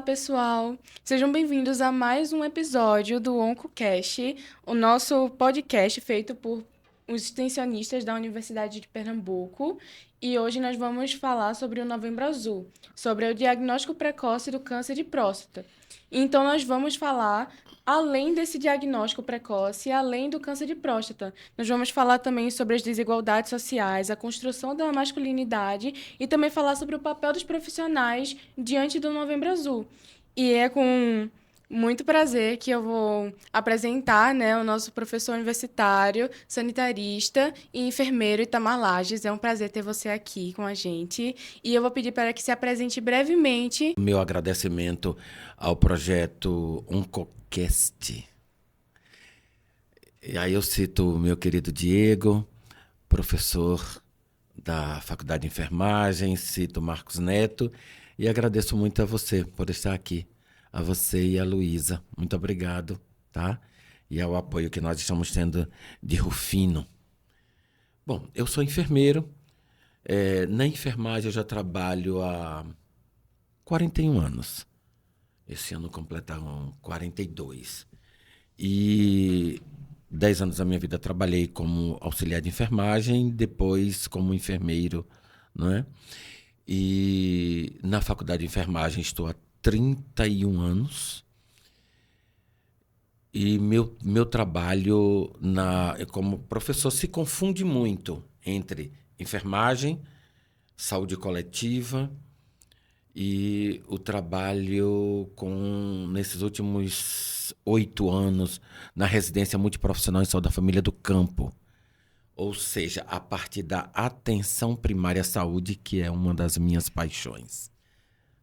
pessoal! Sejam bem-vindos a mais um episódio do OncoCast, o nosso podcast feito por os extensionistas da Universidade de Pernambuco. E hoje nós vamos falar sobre o Novembro Azul, sobre o diagnóstico precoce do câncer de próstata. Então, nós vamos falar, além desse diagnóstico precoce, além do câncer de próstata, nós vamos falar também sobre as desigualdades sociais, a construção da masculinidade e também falar sobre o papel dos profissionais diante do Novembro Azul. E é com muito prazer que eu vou apresentar, né, o nosso professor universitário, sanitarista e enfermeiro Itamar Lages. É um prazer ter você aqui com a gente. E eu vou pedir para que se apresente brevemente. Meu agradecimento ao projeto OncoCast. E aí eu cito o meu querido Diego, professor da Faculdade de Enfermagem, cito Marcos Neto e agradeço muito a você por estar aqui. A você e a Luísa. Muito obrigado, tá? E ao apoio que nós estamos tendo de Rufino. Bom, eu sou enfermeiro. Na enfermagem eu já trabalho há 41 anos. Esse ano completaram 42. E 10 anos da minha vida trabalhei como auxiliar de enfermagem, depois como enfermeiro, não é? E na faculdade de enfermagem estou há 31 anos. E meu trabalho como professor se confunde muito entre enfermagem, saúde coletiva e o trabalho nesses últimos 8 anos na residência multiprofissional em saúde da família do campo. Ou seja, a partir da atenção primária à saúde, que é uma das minhas paixões.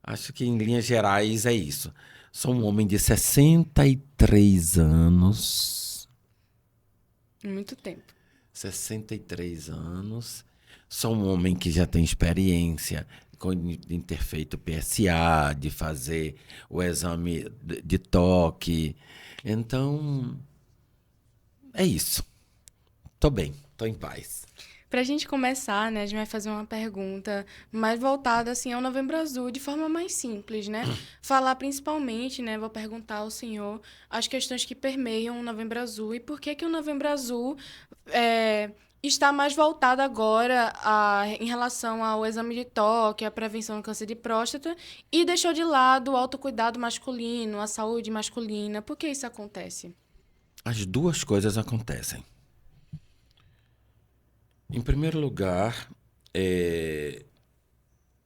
Acho que, em linhas gerais, é isso. Sou um homem de 63 anos. Muito tempo. 63 anos. Sou um homem que já tem experiência de ter feito PSA, de fazer o exame de toque. Então, é isso. Tô bem, tô em paz. Para a gente começar, né, a gente vai fazer uma pergunta mais voltada assim, ao Novembro Azul, de forma mais simples, né? Falar principalmente, né, vou perguntar ao senhor as questões que permeiam o Novembro Azul e por que que o Novembro Azul está mais voltado agora em relação ao exame de toque, à prevenção do câncer de próstata e deixou de lado o autocuidado masculino, a saúde masculina. Por que isso acontece? As duas coisas acontecem. Em primeiro lugar,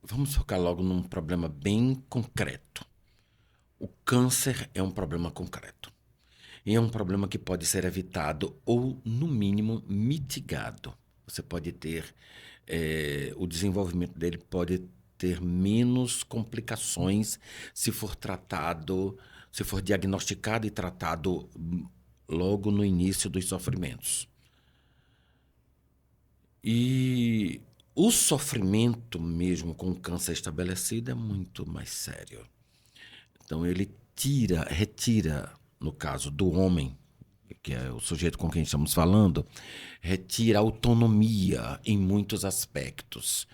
vamos focar logo num problema bem concreto. O câncer é um problema concreto. E é um problema que pode ser evitado ou, no mínimo, mitigado. Você pode ter... o desenvolvimento dele pode ter menos complicações se for tratado, se for diagnosticado e tratado logo no início dos sofrimentos. E o sofrimento mesmo com o câncer estabelecido é muito mais sério. Então ele retira, no caso do homem, que é o sujeito com quem estamos falando, retira autonomia em muitos aspectos.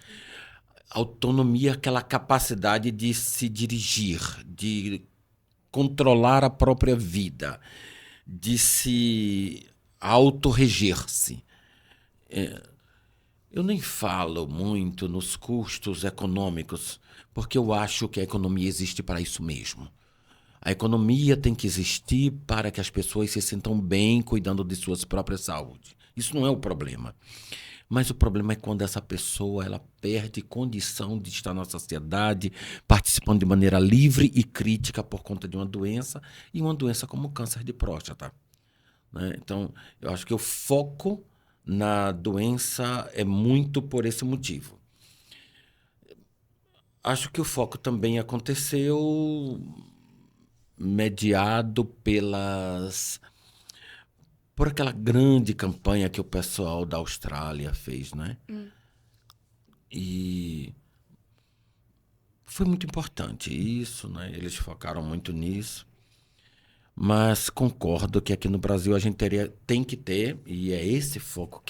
Autonomia é aquela capacidade de se dirigir, de controlar a própria vida, de se autorreger-se. Eu nem falo muito nos custos econômicos, porque eu acho que a economia existe para isso mesmo. A economia tem que existir para que as pessoas se sintam bem cuidando de suas próprias saúde. Isso não é o problema. Mas o problema é quando essa pessoa ela perde condição de estar na sociedade, participando de maneira livre e crítica por conta de uma doença, e uma doença como o câncer de próstata, né? Então, eu acho que o foco na doença é muito por esse motivo. Acho que o foco também aconteceu mediado por aquela grande campanha que o pessoal da Austrália fez, né? E foi muito importante isso, né? Eles focaram muito nisso. Mas concordo que aqui no Brasil a gente tem que ter, e é esse foco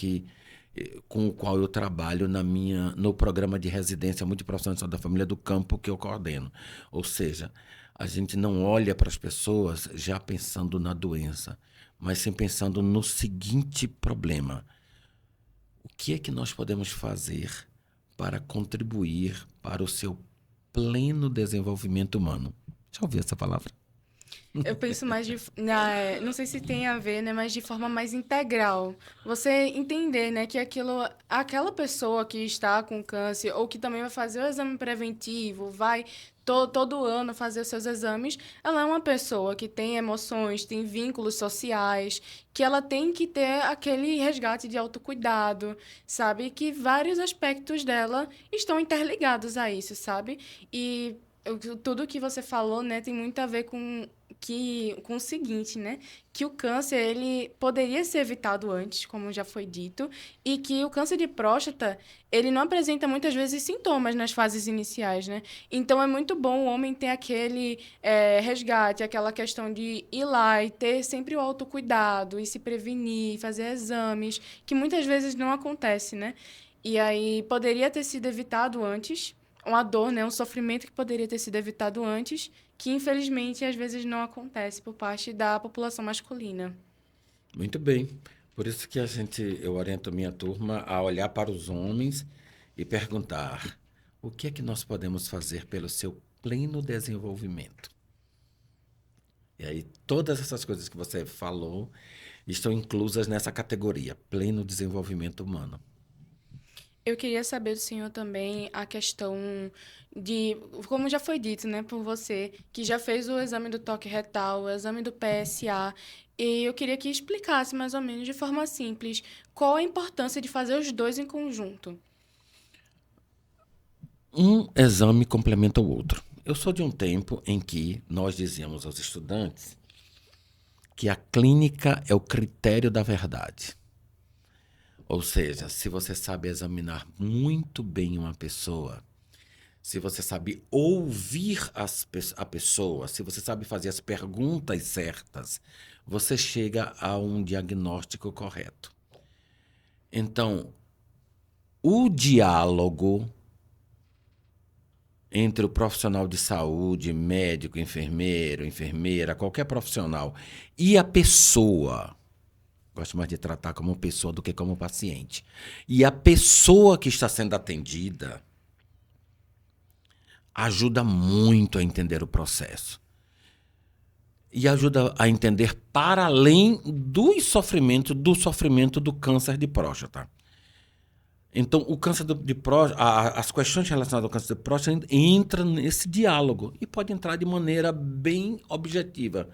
com o qual eu trabalho no programa de residência multiprofissional da família do campo que eu coordeno. Ou seja, a gente não olha para as pessoas já pensando na doença, mas sim pensando no seguinte problema: o que é que nós podemos fazer para contribuir para o seu pleno desenvolvimento humano? Já ouviu essa palavra? Eu penso mais não sei se tem a ver, né, mas de forma mais integral. Você entender, né, que aquela pessoa que está com câncer ou que também vai fazer o exame preventivo, vai todo ano fazer os seus exames, ela é uma pessoa que tem emoções, tem vínculos sociais, que ela tem que ter aquele resgate de autocuidado, sabe? Que vários aspectos dela estão interligados a isso, sabe? E tudo que você falou, né, tem muito a ver com o seguinte, né? Que o câncer, ele poderia ser evitado antes, como já foi dito, e que o câncer de próstata, ele não apresenta muitas vezes sintomas nas fases iniciais, né? Então, é muito bom o homem ter aquele resgate, aquela questão de ir lá e ter sempre o autocuidado, e se prevenir, fazer exames, que muitas vezes não acontece, né? E aí, poderia ter sido evitado antes, uma dor, né? Um sofrimento que poderia ter sido evitado antes, que infelizmente às vezes não acontece por parte da população masculina. Muito bem. Por isso que eu oriento minha turma a olhar para os homens e perguntar: o que é que nós podemos fazer pelo seu pleno desenvolvimento? E aí, todas essas coisas que você falou estão inclusas nessa categoria, pleno desenvolvimento humano. Eu queria saber do senhor também a questão de, como já foi dito, né, por você, que já fez o exame do toque retal, o exame do PSA, e eu queria que explicasse mais ou menos de forma simples qual a importância de fazer os dois em conjunto. Um exame complementa o outro. Eu sou de um tempo em que nós dizíamos aos estudantes que a clínica é o critério da verdade. Ou seja, se você sabe examinar muito bem uma pessoa, se você sabe ouvir a pessoa, se você sabe fazer as perguntas certas, você chega a um diagnóstico correto. Então, o diálogo entre o profissional de saúde, médico, enfermeiro, enfermeira, qualquer profissional, e a pessoa, gosto mais de tratar como pessoa do que como paciente, e a pessoa que está sendo atendida, ajuda muito a entender o processo. E ajuda a entender para além do sofrimento do câncer de próstata. Então, o câncer de próstata, as questões relacionadas ao câncer de próstata entram nesse diálogo e pode entrar de maneira bem objetiva.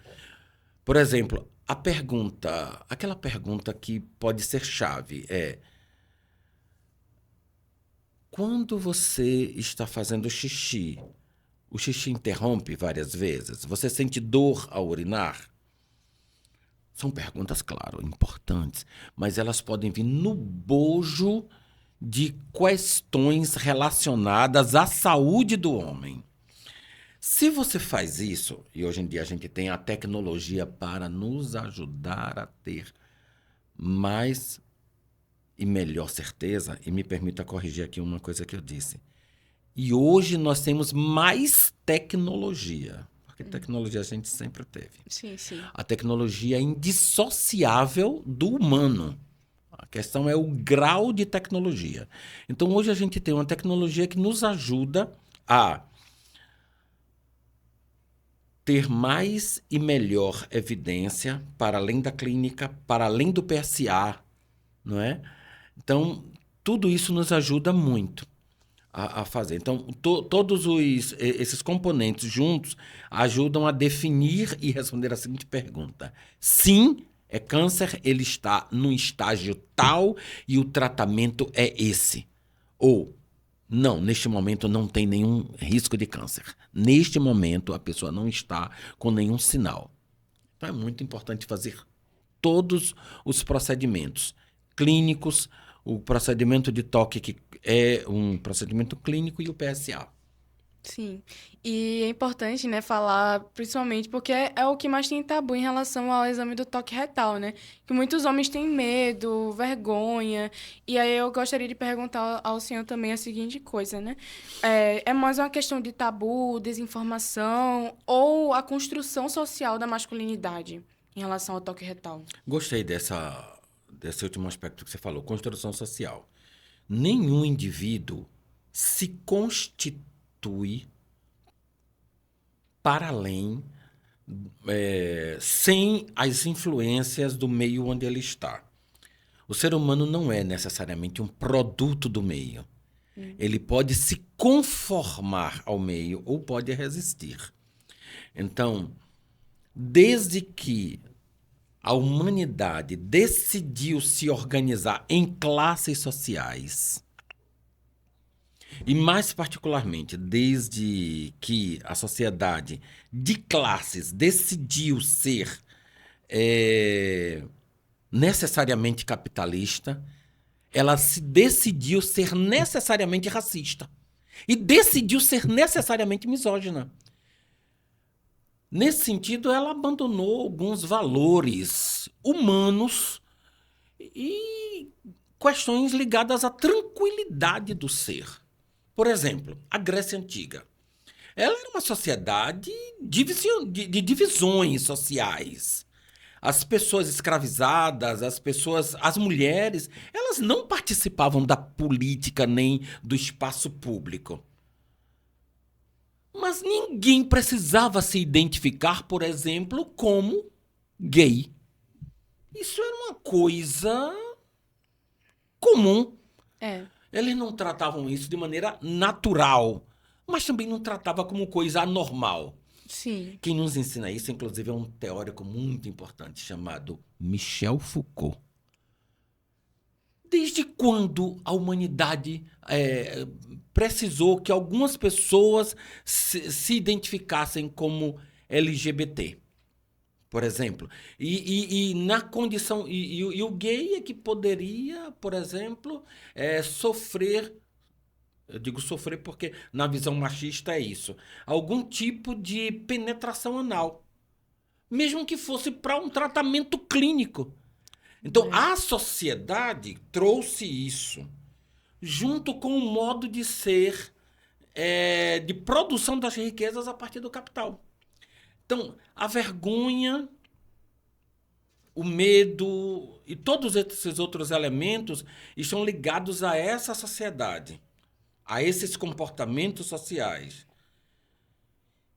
Por exemplo, aquela pergunta que pode ser chave é: quando você está fazendo xixi, o xixi interrompe várias vezes? Você sente dor ao urinar? São perguntas, claro, importantes, mas elas podem vir no bojo de questões relacionadas à saúde do homem. Se você faz isso, e hoje em dia a gente tem a tecnologia para nos ajudar a ter mais e melhor certeza, e me permita corrigir aqui uma coisa que eu disse. E hoje nós temos mais tecnologia, porque tecnologia a gente sempre teve. Sim, sim. A tecnologia é indissociável do humano. A questão é o grau de tecnologia. Então, hoje a gente tem uma tecnologia que nos ajuda a ter mais e melhor evidência para além da clínica, para além do PSA, não é? Então, tudo isso nos ajuda muito a fazer. Então, todos esses componentes juntos ajudam a definir e responder a seguinte pergunta: sim, é câncer, ele está num estágio tal e o tratamento é esse. Ou, não, neste momento não tem nenhum risco de câncer. Neste momento, a pessoa não está com nenhum sinal. Então, é muito importante fazer todos os procedimentos clínicos, o procedimento de toque, que é um procedimento clínico, e o PSA. Sim. E é importante, né, falar, principalmente porque é o que mais tem tabu em relação ao exame do toque retal, né? Que muitos homens têm medo, vergonha. E aí eu gostaria de perguntar ao senhor também a seguinte coisa, né? É mais uma questão de tabu, desinformação ou a construção social da masculinidade em relação ao toque retal? Gostei desse último aspecto que você falou, construção social. Nenhum indivíduo se constitui para além, sem as influências do meio onde ele está. O ser humano não é necessariamente um produto do meio. Ele pode se conformar ao meio ou pode resistir. Então, desde que a humanidade decidiu se organizar em classes sociais, e mais particularmente desde que a sociedade de classes decidiu ser necessariamente capitalista, ela se decidiu ser necessariamente racista. E decidiu ser necessariamente misógina. Nesse sentido, ela abandonou alguns valores humanos e questões ligadas à tranquilidade do ser. Por exemplo, a Grécia Antiga. Ela era uma sociedade de divisões sociais. As pessoas escravizadas, as mulheres, elas não participavam da política nem do espaço público. Mas ninguém precisava se identificar, por exemplo, como gay. Isso era uma coisa comum. É, Eles não tratavam isso de maneira natural, mas também não tratava como coisa anormal. sim. Quem nos ensina isso, inclusive, é um teórico muito importante chamado Michel Foucault. Desde quando a humanidade precisou que algumas pessoas se identificassem como LGBT, por exemplo? E na condição. E o gay é que poderia, por exemplo, sofrer. Eu digo sofrer porque na visão machista é isso. Algum tipo de penetração anal. Mesmo que fosse para um tratamento clínico. Então, É. a sociedade trouxe isso, junto com o modo de ser de produção das riquezas a partir do capital. Então, a vergonha, o medo e todos esses outros elementos estão ligados a essa sociedade, a esses comportamentos sociais.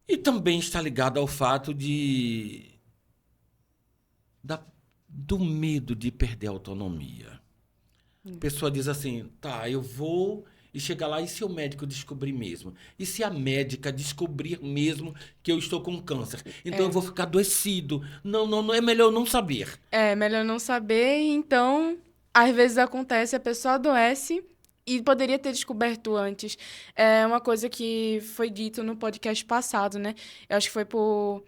E também está ligado ao fato da, do medo de perder a autonomia. A pessoa diz assim, tá, eu vou e chegar lá, e se o médico descobrir mesmo? E se a médica descobrir mesmo que eu estou com câncer? Então eu É. vou ficar adoecido. Não, não, não é melhor eu não saber. É melhor não saber, então, às vezes acontece, a pessoa adoece e poderia ter descoberto antes. É uma coisa que foi dito no podcast passado, né? Eu acho que foi por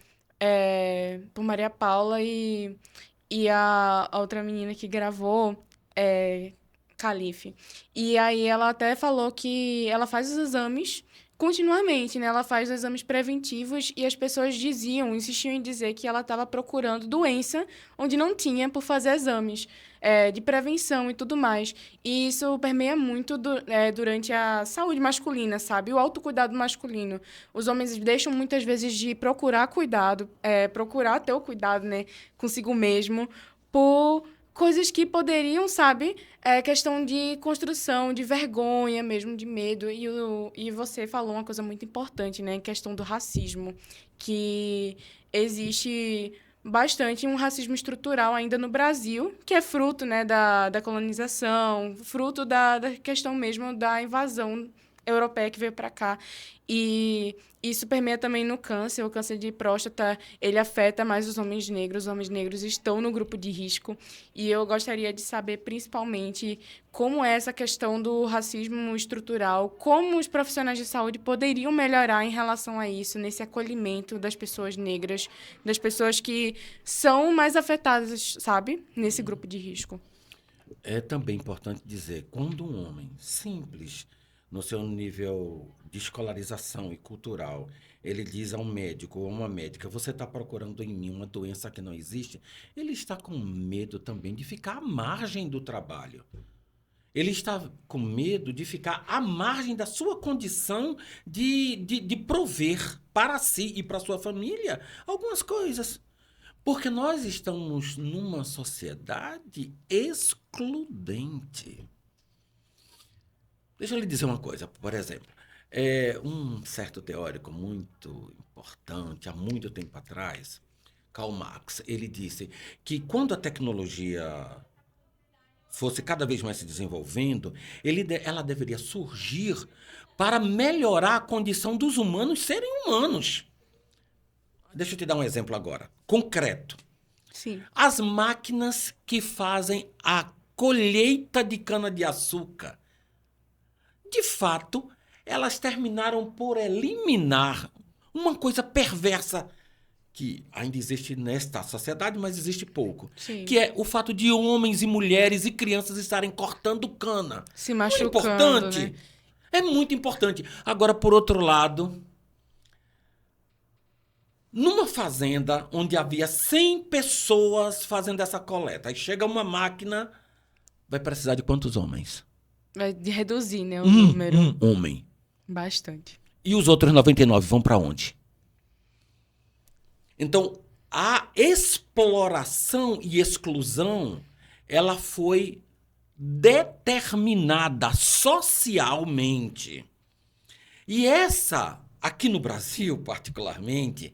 Maria Paula e a outra menina que gravou, Calife. E aí ela até falou que ela faz os exames continuamente, né? Ela faz os exames preventivos e as pessoas diziam, insistiam em dizer que ela estava procurando doença onde não tinha por fazer exames de prevenção e tudo mais. E isso permeia muito durante a saúde masculina, sabe? O autocuidado masculino. Os homens deixam muitas vezes de procurar cuidado, procurar ter o cuidado, né, consigo mesmo, por coisas que poderiam, sabe, questão de construção, de vergonha mesmo, de medo. E você falou uma coisa muito importante, né? Questão do racismo, que existe bastante um racismo estrutural ainda no Brasil, que é fruto, né, da colonização, fruto da questão mesmo da invasão europeia que veio para cá. E isso permeia também no câncer. O câncer de próstata, ele afeta mais os homens negros. Os homens negros estão no grupo de risco. E eu gostaria de saber, principalmente, como é essa questão do racismo estrutural, como os profissionais de saúde poderiam melhorar em relação a isso, nesse acolhimento das pessoas negras, das pessoas que são mais afetadas, sabe, nesse grupo de risco. É também importante dizer, quando um homem simples, no seu nível de escolarização e cultural, ele diz a um médico ou a uma médica, você está procurando em mim uma doença que não existe, ele está com medo também de ficar à margem do trabalho. Ele está com medo de ficar à margem da sua condição de prover para si e para sua família algumas coisas. Porque nós estamos numa sociedade excludente. Deixa eu lhe dizer uma coisa, por exemplo. Um certo teórico muito importante, há muito tempo atrás, Karl Marx, ele disse que quando a tecnologia fosse cada vez mais se desenvolvendo, ela deveria surgir para melhorar a condição dos humanos serem humanos. Deixa eu te dar um exemplo agora, concreto. Sim. As máquinas que fazem a colheita de cana-de-açúcar, de fato, elas terminaram por eliminar uma coisa perversa que ainda existe nesta sociedade, mas existe pouco. Sim. Que é o fato de homens e mulheres e crianças estarem cortando cana. Se machucando, importante. né? É muito importante. Agora, por outro lado, numa fazenda onde havia 100 pessoas fazendo essa coleta, aí chega uma máquina, vai precisar de quantos homens? Vai reduzir, né, o número. Um homem. Bastante. E os outros 99 vão para onde? Então, a exploração e exclusão, ela foi determinada socialmente. E aqui no Brasil, particularmente,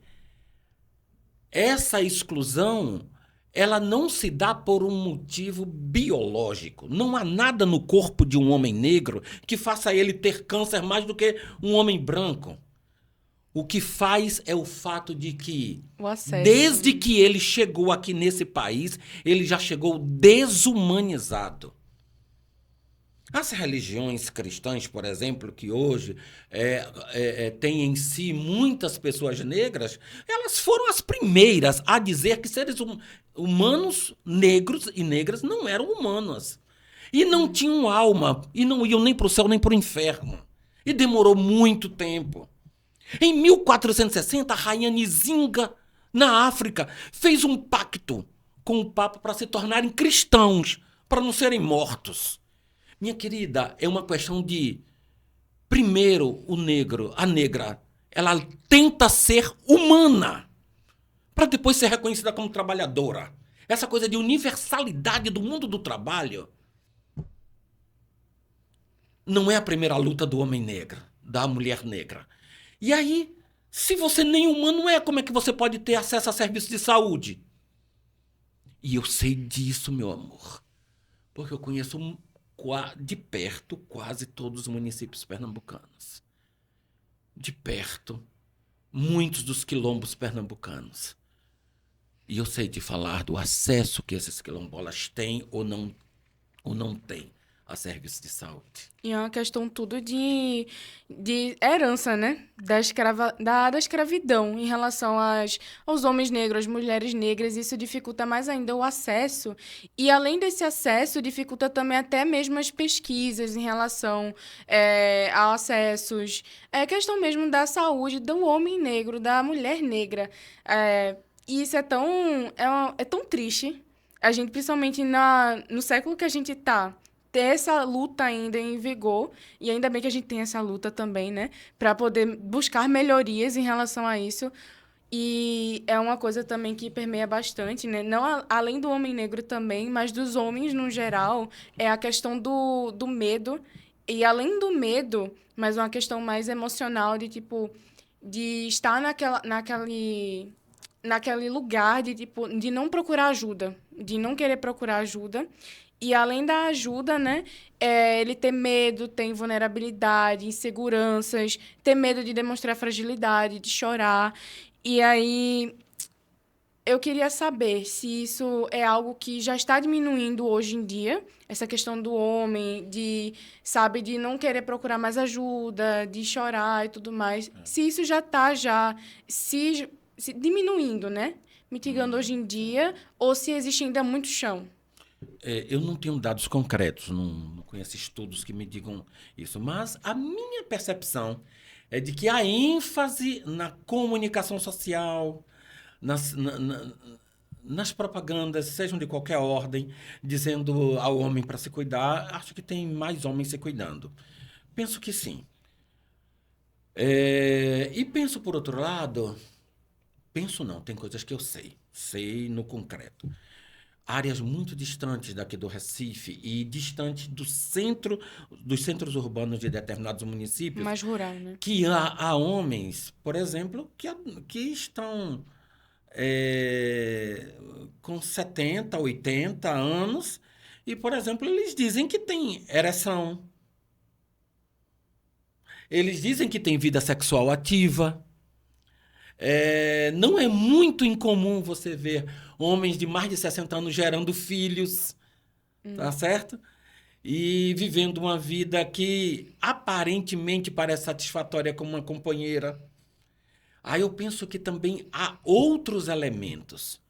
essa exclusão, ela não se dá por um motivo biológico. Não há nada no corpo de um homem negro que faça ele ter câncer mais do que um homem branco. O que faz é o fato de que, desde que ele chegou aqui nesse país, ele já chegou desumanizado. As religiões cristãs, por exemplo, que hoje têm em si muitas pessoas negras, elas foram as primeiras a dizer que seres humanos, negros e negras, não eram humanos. E não tinham alma, e não iam nem para o céu nem para o inferno. E demorou muito tempo. Em 1460, a rainha Nzinga, na África, fez um pacto com o Papa para se tornarem cristãos, para não serem mortos. Minha querida, é uma questão de, primeiro, a negra, ela tenta ser humana, para depois ser reconhecida como trabalhadora. Essa coisa de universalidade do mundo do trabalho não é a primeira luta do homem negro, da mulher negra. E aí, se você nem humano é, como é que você pode ter acesso a serviços de saúde? E eu sei disso, meu amor, porque eu conheço de perto quase todos os municípios pernambucanos. De perto, muitos dos quilombos pernambucanos. E eu sei te falar do acesso que esses quilombolas têm ou não têm a serviços de saúde. E é uma questão tudo de herança, né? Da escravidão em relação aos homens negros, às mulheres negras. Isso dificulta mais ainda o acesso. E, além desse acesso, dificulta também até mesmo as pesquisas em relação a acessos. É questão mesmo da saúde do homem negro, da mulher negra. E isso é tão triste. A gente, principalmente no século que a gente está, ter essa luta ainda em vigor, e ainda bem que a gente tem essa luta também, né, para poder buscar melhorias em relação a isso. E é uma coisa também que permeia bastante, né, não além do homem negro também, mas dos homens no geral, é a questão do medo, e além do medo, mas uma questão mais emocional de, tipo, de estar naquele lugar de não procurar ajuda, de não querer procurar ajuda. E, além da ajuda, né, ele ter medo, tem vulnerabilidade, inseguranças, ter medo de demonstrar fragilidade, de chorar. E aí, eu queria saber se isso é algo que já está diminuindo hoje em dia, essa questão do homem, de não querer procurar mais ajuda, de chorar e tudo mais. Se isso já está se diminuindo, né? Mitigando hoje em dia, ou se existe ainda muito chão. Eu não tenho dados concretos, não conheço estudos que me digam isso, mas a minha percepção é de que a ênfase na comunicação social, nas, nas propagandas, sejam de qualquer ordem, dizendo ao homem para se cuidar, acho que tem mais homens se cuidando. Penso que sim. E penso, por outro lado, penso não, tem coisas que eu sei no concreto. Áreas muito distantes daqui do Recife e distantes dos centros urbanos de determinados municípios, Mais rural, né? que há homens, por exemplo, que estão com 70, 80 anos e, por exemplo, eles dizem que têm ereção. Eles dizem que têm vida sexual ativa. Não é muito incomum você ver homens de mais de 60 anos gerando filhos, tá certo? E vivendo uma vida que aparentemente parece satisfatória como uma companheira. Aí eu penso que também há outros elementos.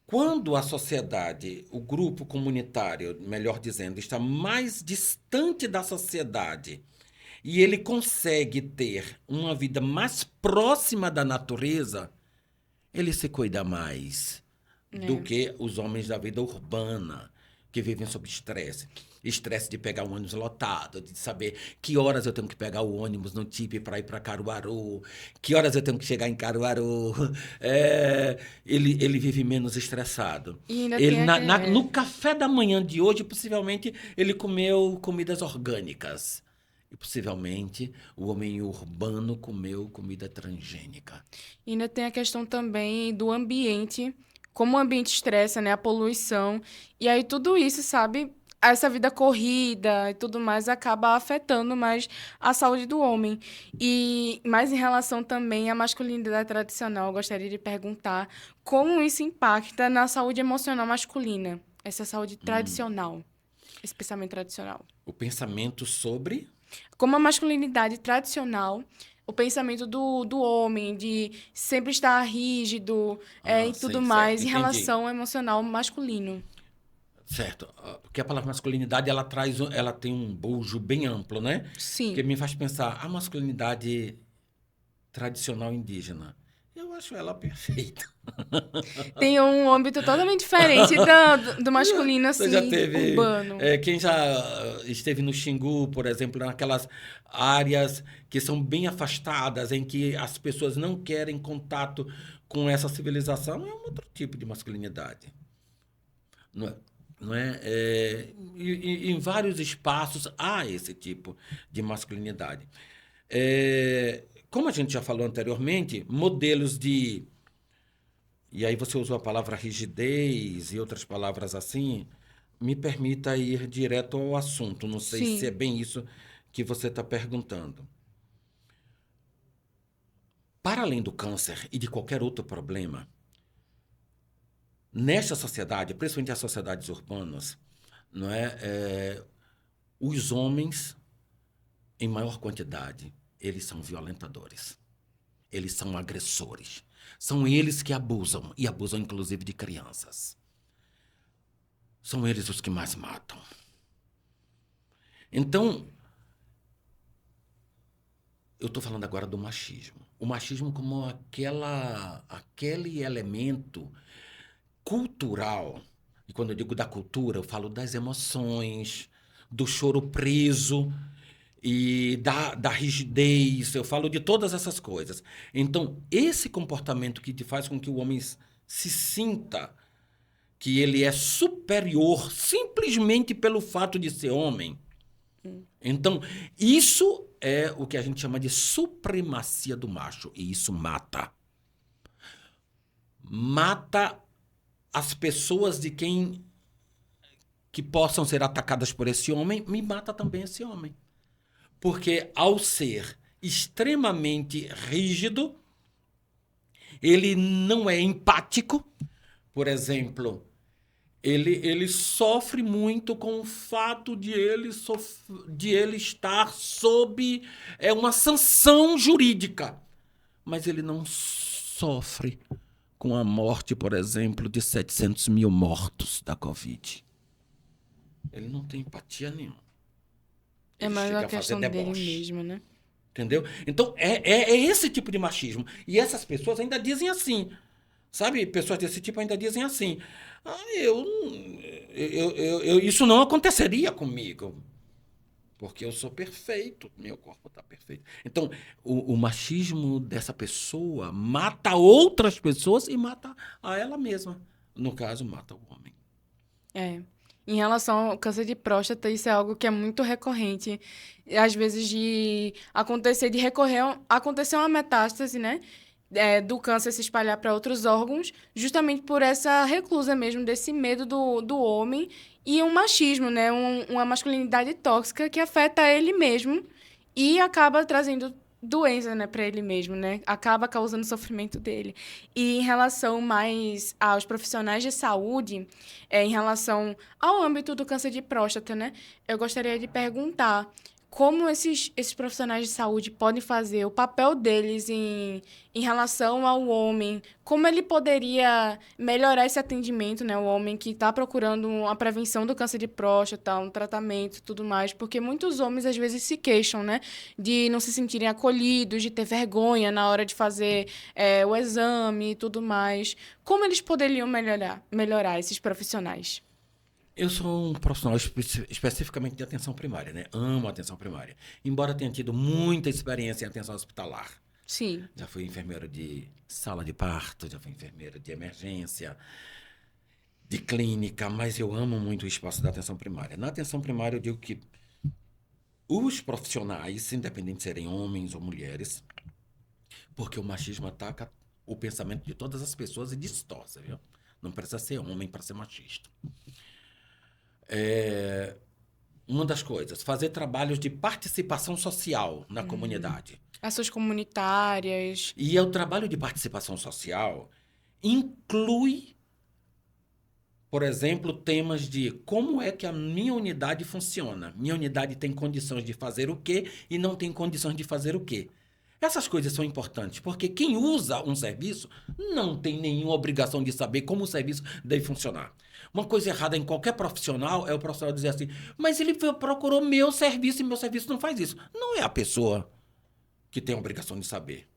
Quando a sociedade, o grupo comunitário, melhor dizendo, está mais distante da sociedade e ele consegue ter uma vida mais próxima da natureza, ele se cuida mais do que os homens da vida urbana, que vivem sob estresse. Estresse de pegar um ônibus lotado, de saber que horas eu tenho que pegar o ônibus no TIP para ir para Caruaru, que horas eu tenho que chegar em Caruaru. Ele vive menos estressado. E ainda Ele, tem aquele... no café da manhã de hoje, possivelmente, ele comeu comidas orgânicas. E possivelmente o homem urbano comeu comida transgênica. E ainda tem a questão também do ambiente, como o ambiente estressa, né? A poluição. E aí tudo isso, sabe? Essa vida corrida e tudo mais acaba afetando mais a saúde do homem. E mais em relação também à masculinidade tradicional, eu gostaria de perguntar como isso impacta na saúde emocional masculina, essa saúde tradicional, esse pensamento tradicional. O pensamento sobre... Como a masculinidade tradicional, o pensamento do homem, de sempre estar rígido e tudo Sim, certo, mais, em entendi. relação ao emocional masculino. Certo, porque a palavra masculinidade ela tem um bojo bem amplo, né? Sim. Que me faz pensar a masculinidade tradicional indígena. Eu acho ela perfeita. Tem um âmbito totalmente diferente do masculino, assim, Você já teve, urbano. quem já esteve no Xingu, por exemplo, naquelas áreas que são bem afastadas, em que as pessoas não querem contato com essa civilização, é um outro tipo de masculinidade. Não é? Não é? Em vários espaços há esse tipo de masculinidade. Como a gente já falou anteriormente, modelos de... E aí você usou a palavra rigidez e outras palavras assim. Me permita ir direto ao assunto. Não sei se é Sim. bem isso que você está perguntando. Para além do câncer e de qualquer outro problema, nesta sociedade, principalmente as sociedades urbanas, não é? Os homens, em maior quantidade, eles são violentadores. Eles são agressores. São eles que abusam, e abusam inclusive de crianças. São eles os que mais matam. Então, eu estou falando agora do machismo. O machismo como aquele elemento cultural. E quando eu digo da cultura, eu falo das emoções, do choro preso e da rigidez. Eu falo de todas essas coisas. Então, esse comportamento que te faz com que o homem se sinta que ele é superior simplesmente pelo fato de ser homem. Então, isso é o que a gente chama de supremacia do macho. E isso mata. Mata as pessoas que possam ser atacadas por esse homem, me mata também esse homem. Porque ao ser extremamente rígido, ele não é empático. Por exemplo, ele sofre muito com o fato de ele estar sob uma sanção jurídica. Mas ele não sofre com a morte, por exemplo, de 700 mil mortos da Covid. Ele não tem empatia nenhuma. É Ele mais uma chega a fazer questão dele deboche. mesmo, né? Entendeu? Então, é esse tipo de machismo. E essas pessoas ainda dizem assim. Sabe? Pessoas desse tipo ainda dizem assim. Ah, isso não aconteceria comigo. Porque eu sou perfeito, meu corpo está perfeito. Então, o machismo dessa pessoa mata outras pessoas e mata a ela mesma. No caso, mata o homem. É. Em relação ao câncer de próstata, isso é algo que é muito recorrente. Às vezes de acontecer, de recorrer, acontecer uma metástase, né? Do câncer se espalhar para outros órgãos, justamente por essa reclusa mesmo, desse medo do homem e um machismo, né? Uma masculinidade tóxica que afeta ele mesmo e acaba trazendo doença, né, para ele mesmo, né? Acaba causando sofrimento dele. E em relação mais aos profissionais de saúde, em relação ao âmbito do câncer de próstata, né? Eu gostaria de perguntar como esses profissionais de saúde podem fazer o papel deles em relação ao homem, como ele poderia melhorar esse atendimento, né? O homem que está procurando a prevenção do câncer de próstata, um tratamento e tudo mais, porque muitos homens às vezes se queixam, né? De não se sentirem acolhidos, de ter vergonha na hora de fazer o exame e tudo mais. Como eles poderiam melhorar esses profissionais? Eu sou um profissional especificamente de atenção primária, né? Amo a atenção primária. Embora tenha tido muita experiência em atenção hospitalar. Sim. Já fui enfermeiro de sala de parto, já fui enfermeiro de emergência, de clínica, mas eu amo muito o espaço da atenção primária. Na atenção primária, eu digo que os profissionais, independente de serem homens ou mulheres, porque o machismo ataca o pensamento de todas as pessoas e distorce, viu? Não precisa ser homem para ser machista. Uma das coisas, fazer trabalhos de participação social na comunidade. Ações comunitárias. E o trabalho de participação social inclui, por exemplo, temas de como é que a minha unidade funciona. Minha unidade tem condições de fazer o quê e não tem condições de fazer o quê. Essas coisas são importantes, porque quem usa um serviço não tem nenhuma obrigação de saber como o serviço deve funcionar. Uma coisa errada em qualquer profissional é o profissional dizer assim, mas ele procurou meu serviço e meu serviço não faz isso. Não é a pessoa que tem a obrigação de saber.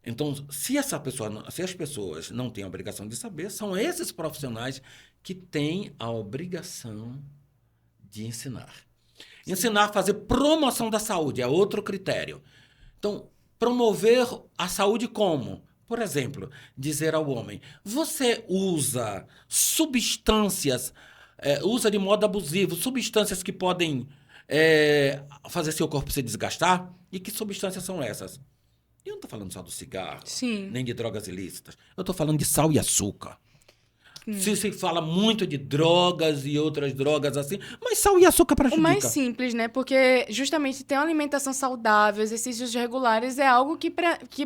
Então, se as pessoas não têm a obrigação de saber, são esses profissionais que têm a obrigação de ensinar. Sim. Ensinar a fazer promoção da saúde é outro critério. Então, promover a saúde como? Por exemplo, dizer ao homem, você usa substâncias, usa de modo abusivo, substâncias que podem fazer seu corpo se desgastar? E que substâncias são essas? Eu não estou falando só do cigarro, Sim. nem de drogas ilícitas. Eu estou falando de sal e açúcar. Se fala muito de drogas e outras drogas assim, mas sal e açúcar prejudica. O mais simples, né? Porque justamente ter uma alimentação saudável, exercícios regulares é algo que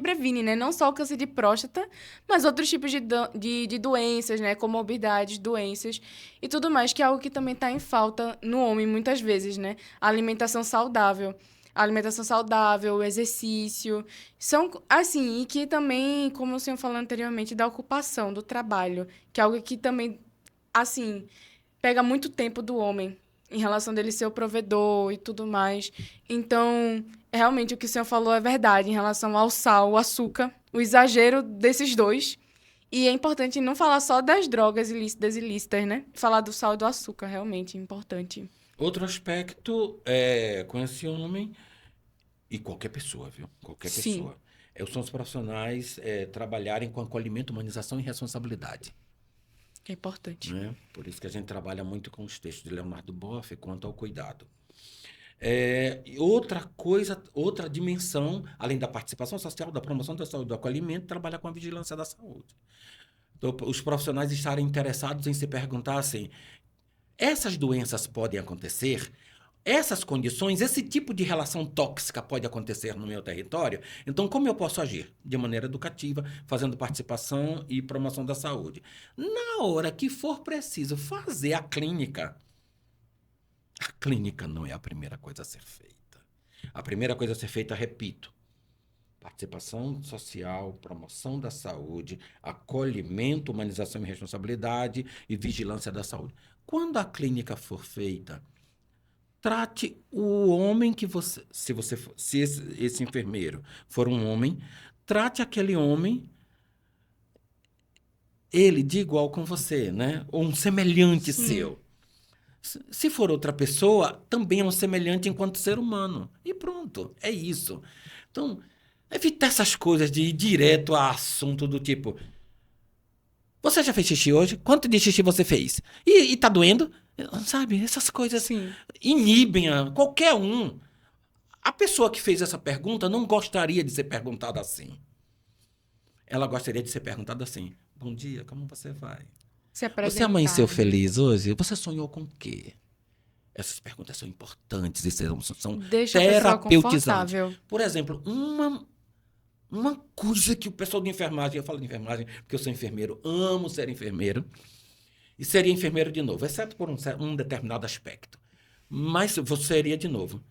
previne, né? Não só o câncer de próstata, mas outros tipos de doenças, né? Comorbidades, doenças e tudo mais, que é algo que também está em falta no homem muitas vezes, né? A alimentação saudável. A alimentação saudável, o exercício, são assim, e que também, como eu tinha falado anteriormente, da ocupação, do trabalho, que é algo que também, assim, pega muito tempo do homem, em relação dele ser o provedor e tudo mais. Então, realmente, o que o senhor falou é verdade, em relação ao sal, o açúcar, o exagero desses dois. E é importante não falar só das drogas ilícitas, né? Falar do sal e do açúcar, realmente, é importante. Outro aspecto com esse homem, e qualquer pessoa, viu? Qualquer Sim. pessoa. São os profissionais trabalharem com acolhimento, humanização e responsabilidade. É importante. Né? Por isso que a gente trabalha muito com os textos de Leonardo Boff quanto ao cuidado. Outra coisa, outra dimensão, além da participação social, da promoção da saúde, do acolhimento, trabalhar com a vigilância da saúde. Então, os profissionais estarem interessados em se perguntar assim, essas doenças podem acontecer? Essas condições, esse tipo de relação tóxica pode acontecer no meu território? Então, como eu posso agir? De maneira educativa, fazendo participação e promoção da saúde. Na hora que for preciso fazer a clínica não é a primeira coisa a ser feita. A primeira coisa a ser feita, repito, Participação social, promoção da saúde, acolhimento, humanização e responsabilidade e vigilância da saúde. Quando a clínica for feita, trate o homem que você, se esse enfermeiro for um homem, trate aquele homem ele de igual com você, né? Ou um semelhante Sim. seu. Se for outra pessoa, também é um semelhante enquanto ser humano. E pronto, é isso. Então, evitar essas coisas de ir direto a assunto do tipo: você já fez xixi hoje? Quanto de xixi você fez? E tá doendo? Sabe, essas coisas Sim. inibem qualquer um. A pessoa que fez essa pergunta não gostaria de ser perguntada assim. Ela gostaria de ser perguntada assim: bom dia, como você vai? Se Você amanheceu apresentar, né? feliz hoje? Você sonhou com o quê? Essas perguntas são importantes e são Deixa a pessoa terapeutizantes. confortável. Por exemplo, uma coisa que o pessoal de enfermagem, eu falo de enfermagem porque eu sou enfermeiro, amo ser enfermeiro, e seria enfermeiro de novo, exceto por um determinado aspecto. Mas você seria de novo.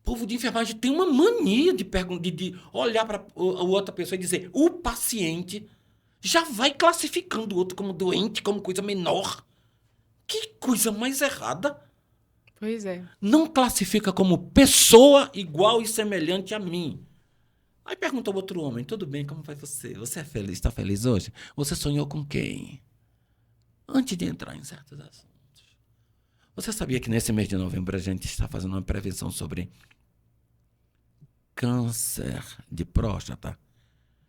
O povo de enfermagem tem uma mania de olhar para a outra pessoa e dizer: o paciente já vai classificando o outro como doente, como coisa menor. Que coisa mais errada. Pois é. Não classifica como pessoa igual e semelhante a mim. Aí pergunta ao outro homem: tudo bem, como vai você? Você é feliz? Está feliz hoje? Você sonhou com quem? Antes de entrar em certos assuntos. Você sabia que nesse mês de novembro a gente está fazendo uma prevenção sobre câncer de próstata?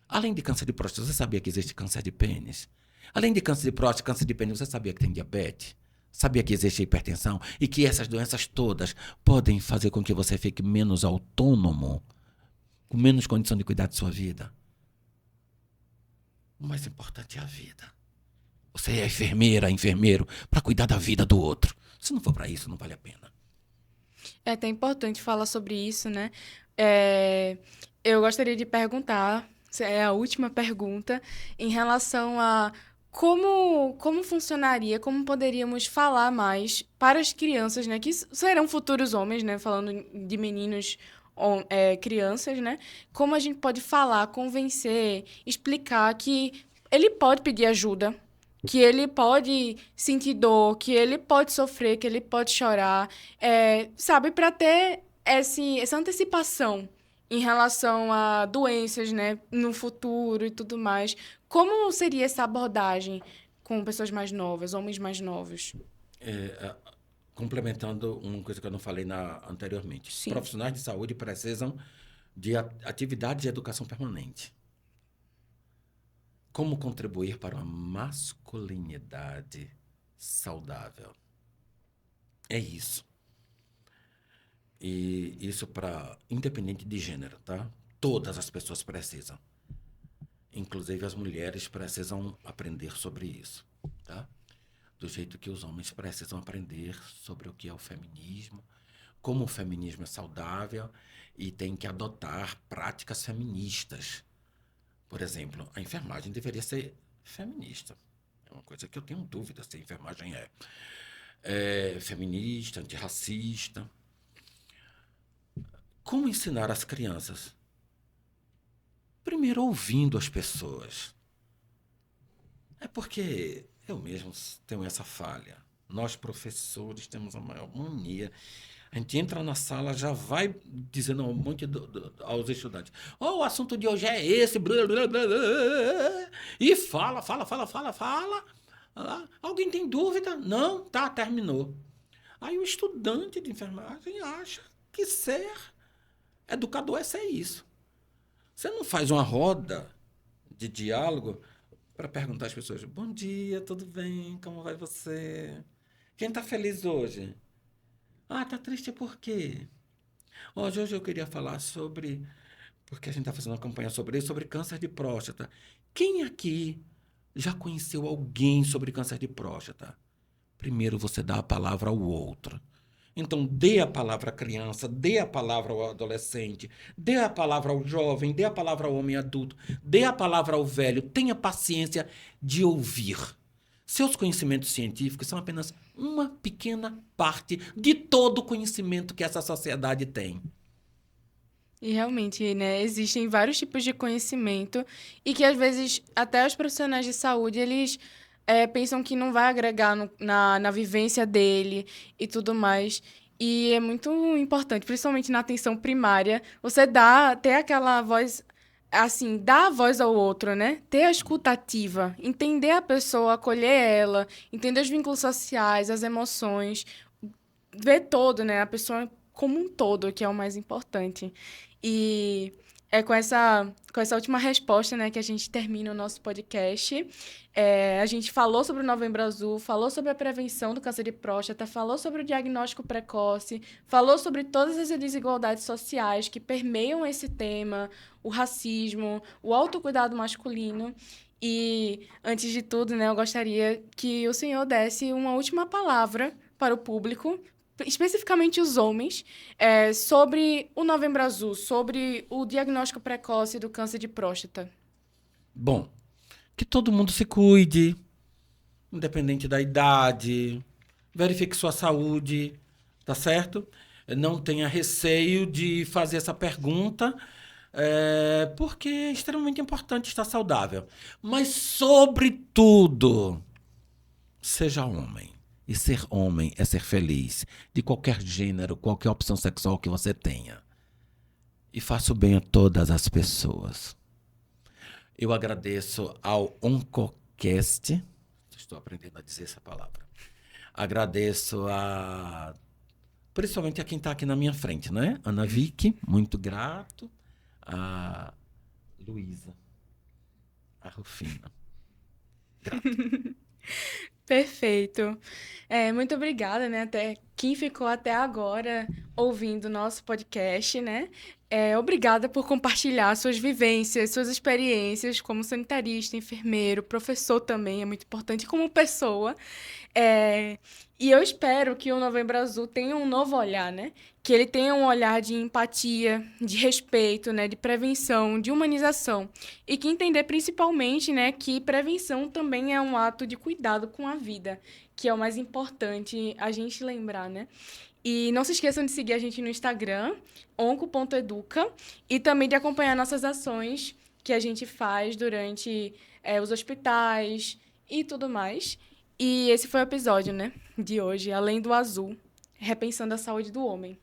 Além de câncer de próstata, você sabia que existe câncer de pênis? Além de câncer de próstata, câncer de pênis, você sabia que tem diabetes? Sabia que existe hipertensão? E que essas doenças todas podem fazer com que você fique menos autônomo, com menos condição de cuidar de sua vida? O mais importante é a vida. Você é enfermeira, enfermeiro, para cuidar da vida do outro. Se não for para isso, não vale a pena. É até importante falar sobre isso, né? Eu gostaria de perguntar, é a última pergunta, em relação a como funcionaria, como poderíamos falar mais para as crianças, né? Que serão futuros homens, né? Falando de meninos, crianças, né? Como a gente pode falar, convencer, explicar que ele pode pedir ajuda, que ele pode sentir dor, que ele pode sofrer, que ele pode chorar, sabe, para ter essa antecipação em relação a doenças, né, no futuro e tudo mais. Como seria essa abordagem com pessoas mais novas, homens mais novos? Complementando uma coisa que eu não falei anteriormente. Sim. Profissionais de saúde precisam de atividade de educação permanente. Como contribuir para uma masculinidade saudável? É isso. E isso independente de gênero, tá? Todas as pessoas precisam. Inclusive as mulheres precisam aprender sobre isso, tá? Do jeito que os homens precisam aprender sobre o que é o feminismo, como o feminismo é saudável e tem que adotar práticas feministas. Por exemplo, a enfermagem deveria ser feminista. É uma coisa que eu tenho dúvida se a enfermagem é feminista, antirracista. Como ensinar as crianças? Primeiro, ouvindo as pessoas. É porque eu mesmo tenho essa falha. Nós, professores, temos a maior mania. A gente entra na sala, já vai dizendo um monte aos estudantes: o assunto de hoje é esse, blá, blá, blá, blá, e fala. Alguém tem dúvida? Não? Tá, terminou. Aí o estudante de enfermagem acha que ser educador é ser isso. Você não faz uma roda de diálogo para perguntar às pessoas: bom dia, tudo bem? Como vai você? Quem está feliz hoje? Ah, tá triste por quê? Hoje eu queria falar sobre, porque a gente está fazendo uma campanha sobre isso, sobre câncer de próstata. Quem aqui já conheceu alguém sobre câncer de próstata? Primeiro você dá a palavra ao outro. Então, dê a palavra à criança, dê a palavra ao adolescente, dê a palavra ao jovem, dê a palavra ao homem adulto, dê a palavra ao velho. Tenha paciência de ouvir. Seus conhecimentos científicos são apenas uma pequena parte de todo o conhecimento que essa sociedade tem. E realmente, né, existem vários tipos de conhecimento e que, às vezes, até os profissionais de saúde, eles pensam que não vai agregar na vivência dele e tudo mais. E é muito importante, principalmente na atenção primária, você ter aquela voz, assim, dar a voz ao outro, né? Ter a escuta ativa, entender a pessoa, acolher ela, entender os vínculos sociais, as emoções, ver todo, né? A pessoa como um todo, que é o mais importante. E é com essa última resposta, né, que a gente termina o nosso podcast. A gente falou sobre o Novembro Azul, falou sobre a prevenção do câncer de próstata, falou sobre o diagnóstico precoce, falou sobre todas as desigualdades sociais que permeiam esse tema, o racismo, o autocuidado masculino. E, antes de tudo, né, eu gostaria que o senhor desse uma última palavra para o público, especificamente os homens, sobre o Novembro Azul, sobre o diagnóstico precoce do câncer de próstata. Bom, que todo mundo se cuide, independente da idade, verifique sua saúde, tá certo? Não tenha receio de fazer essa pergunta, porque é extremamente importante estar saudável. Mas, sobretudo, seja homem. E ser homem é ser feliz, de qualquer gênero, qualquer opção sexual que você tenha. E faça o bem a todas as pessoas. Eu agradeço ao Oncocast, estou aprendendo a dizer essa palavra. Agradeço principalmente a quem está aqui na minha frente, né? Ana Vicky, muito grato. A Luísa, a Rufina. Grato. Perfeito. Muito obrigada, né? Até quem ficou até agora ouvindo o nosso podcast, né? Obrigada por compartilhar suas vivências, suas experiências como sanitarista, enfermeiro, professor também, é muito importante como pessoa. É, e eu espero que o Novembro Azul tenha um novo olhar, né? Que ele tenha um olhar de empatia, de respeito, né? De prevenção, de humanização. E que entender principalmente, né? Que prevenção também é um ato de cuidado com a vida, que é o mais importante a gente lembrar, né? E não se esqueçam de seguir a gente no Instagram, onco.educa, e também de acompanhar nossas ações que a gente faz durante os hospitais e tudo mais. E esse foi o episódio, né, de hoje, Além do Azul, repensando a saúde do homem.